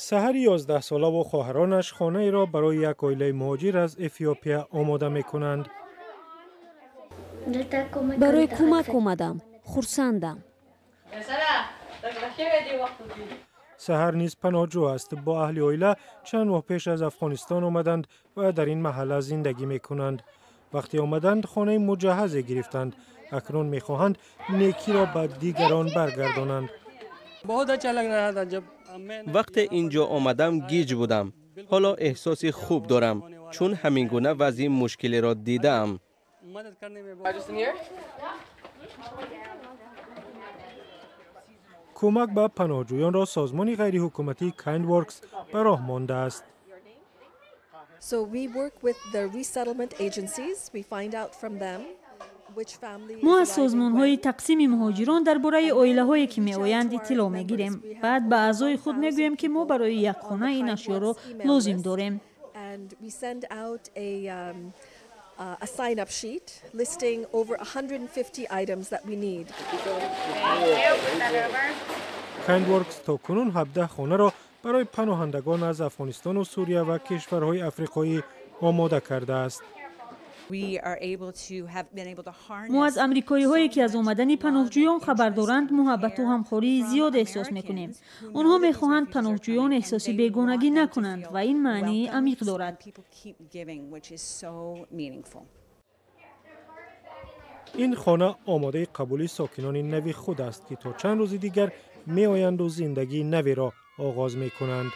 سحر 11 ساله و خواهرانش خانه ای را برای یک عائله مهاجر از اتیوپیا آماده می کنند. برای کمک آمدم. خرسندم. سحر نیز پناهجو است. با اهل عائله چند ماه پیش از افغانستان آمدند و در این محله زندگی می کنند. وقتی آمدند خانه مجهز گرفتند. اکنون می خواهند نیکی را به دیگران برگردانند. وقتی اینجا آمدم گیج بودم. حالا احساس خوب دارم چون همین گونه وضعی مشکلی را دیدم. کمک به پناهجویان را سازمان غیر حکومتی کایندورکس به راه مانده است. So we work with the resettlement agencies. We find out from them ما از سازمان‌های تقسیم مهاجران درباره عائله‌هایی که می‌آیند اطلاع می‌گیریم. بعد به اعضای خود می‌گوییم که ما برای یک خانه این اشیا را لازم داریم. a sign-up sheet listing over 150 items that we need. کایندورکس تا کنون 17 خانه را برای پناهندگان از افغانستان و سوریه و کشورهای افریقایی آماده کرده است. ما از امریکایی هایی که از آمدن پناهجویان خبر دارند محبت و همخوری زیاد احساس میکنیم. آنها میخواهند پناهجویان احساس بیگانگی نکنند و این معنی عمیق دارد. این خانه آماده قبول ساکنان نوی خود است که تا چند روز دیگر می آیند و زندگی نوی را آغاز می کنند.